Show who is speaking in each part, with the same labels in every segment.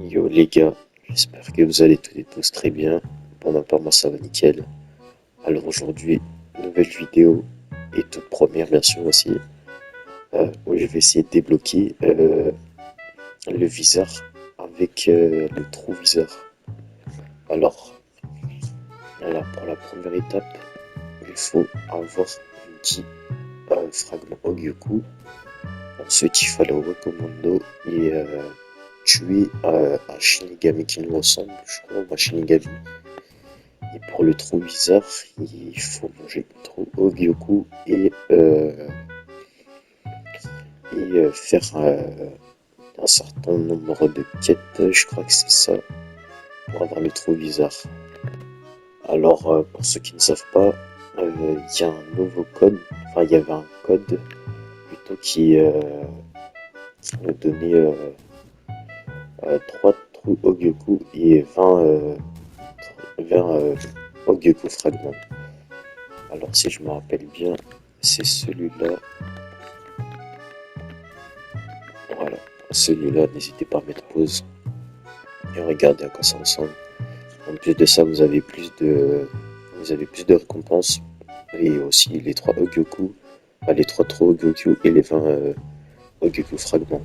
Speaker 1: Yo les gars, j'espère que vous allez toutes et tous très bien. Pour ma part, moi ça va nickel. Alors aujourd'hui, nouvelle vidéo et toute première bien sûr aussi, où je vais essayer de débloquer le viseur avec le trou viseur. Alors, pour la première étape, il faut avoir 10 fragments Ogyoku. Ensuite, il faut aller au Recommando et tuer un Shinigami qui nous ressemble, je crois, ou un Shinigami. Et pour le trou bizarre, il faut manger le trou Ogyoku et faire un certain nombre de quêtes, je crois que c'est ça, pour avoir le trou bizarre. Alors, pour ceux qui ne savent pas, il y a un nouveau code, enfin il y avait un code plutôt qui nous donnait 3 trous Ogyoku et 20 Ogyoku fragments. Alors si je me rappelle bien, c'est celui-là. Voilà, celui-là, n'hésitez pas à mettre pause et regarder à quoi ça ressemble. En plus de ça, vous avez plus de récompenses et aussi les 3 Ogyoku, enfin, les 3 trous Ogyoku et les 20 Ogyoku fragments.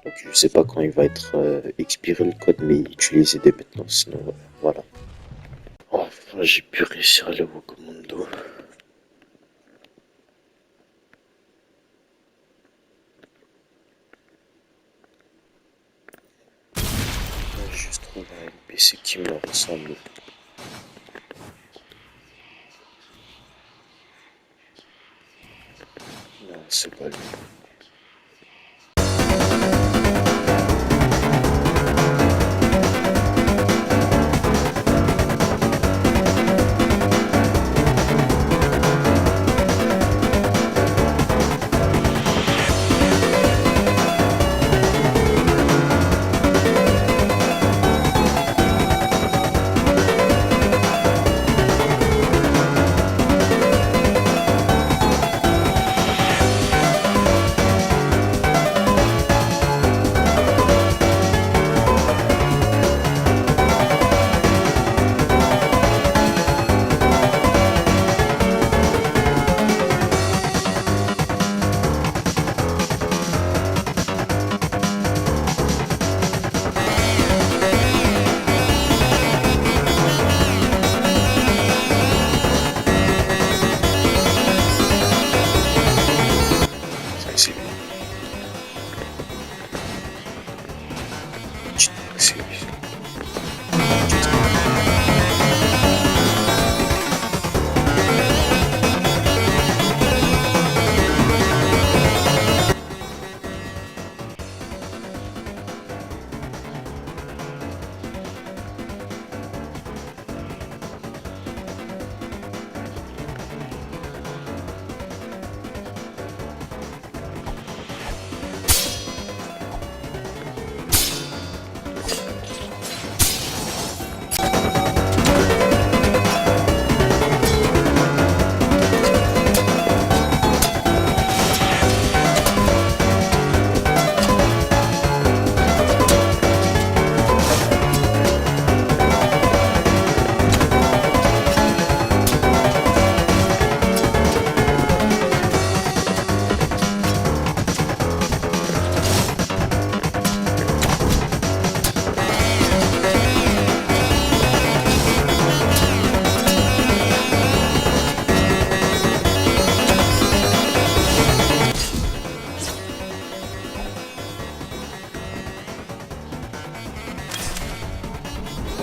Speaker 1: Donc je sais pas quand il va être expiré le code, mais utilisez dès maintenant, sinon voilà. Enfin, j'ai pu réussir à aller au commando. J'ai juste trouvé un NPC qui me ressemble. Non, c'est pas lui. C'est lui. C'est lui.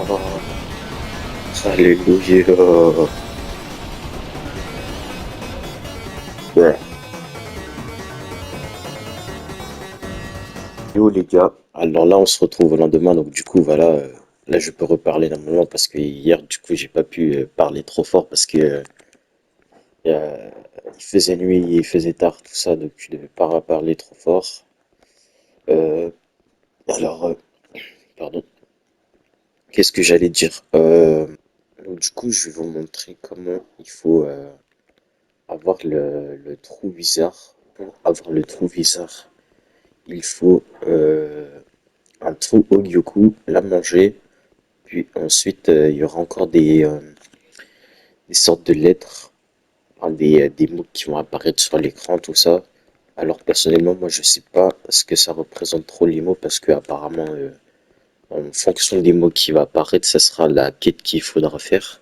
Speaker 1: Oh, alléluia. Ouais. Yo les gars, alors là on se retrouve au lendemain, donc du coup voilà, là je peux reparler normalement parce que hier du coup j'ai pas pu parler trop fort parce que euh, il faisait nuit, il faisait tard, tout ça, donc je devais pas parler trop fort. Euh, alors, pardon, qu'est-ce que j'allais dire? Donc du coup je vais vous montrer comment il faut avoir le trou bizarre. Pour avoir le trou bizarre, il faut un trou au Gyoku, la manger, puis ensuite il y aura encore des sortes de lettres, enfin, des mots qui vont apparaître sur l'écran, tout ça. Alors personnellement, moi je sais pas ce que ça représente trop les mots parce que apparemment en fonction des mots qui va apparaître, ça sera la quête qu'il faudra faire.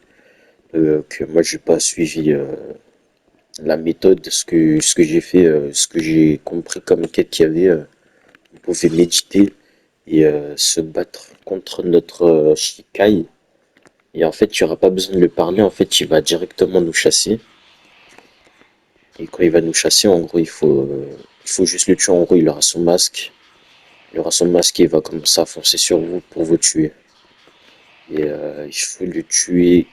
Speaker 1: Que moi j'ai pas suivi la méthode, ce que j'ai fait, ce que j'ai compris comme quête qu'il y avait. Vous pouvez méditer et se battre contre notre Shikai. Et en fait, il n'y aura pas besoin de le parler. En fait, il va directement nous chasser. Et quand il va nous chasser, en gros, il faut juste le tuer. En gros, il aura son masque. Il aura son masque et il va commencer à foncer sur vous pour vous tuer. Et il faut le tuer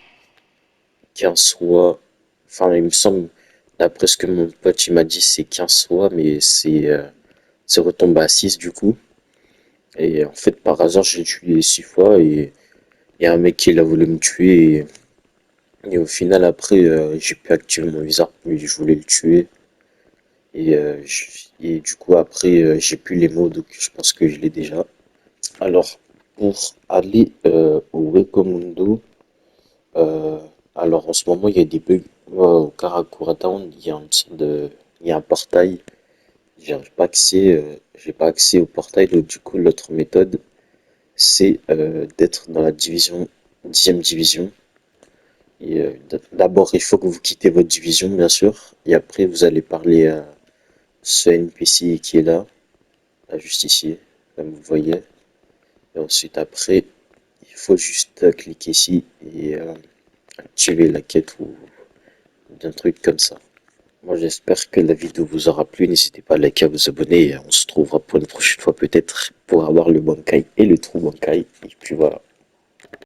Speaker 1: 15 fois. Enfin, il me semble, d'après ce que mon pote il m'a dit, c'est 15 fois, mais c'est retombé à 6 du coup. Et en fait, par hasard, j'ai tué 6 fois et il y a un mec qui a voulu me tuer. Et au final, après, j'ai pu activer mon viseur, mais je voulais le tuer. Et du coup, après, j'ai plus les mots, donc je pense que je l'ai déjà. Alors, pour aller au Recommendo, euh, alors en ce moment, il y a des bugs. Au Karakura Town, il y a il y a un portail. J'ai pas accès au portail, donc du coup, l'autre méthode, c'est d'être dans la division, 10e division. Et d'abord, il faut que vous quittez votre division, bien sûr. Et après, vous allez parler à ce NPC qui est là juste ici, comme vous voyez. Et ensuite, après, il faut juste cliquer ici et activer la quête ou d'un truc comme ça. Moi, j'espère que la vidéo vous aura plu. N'hésitez pas à liker, à vous abonner. Et on se trouvera pour une prochaine fois peut-être pour avoir le Bankai et le trou Bankai. Et puis voilà.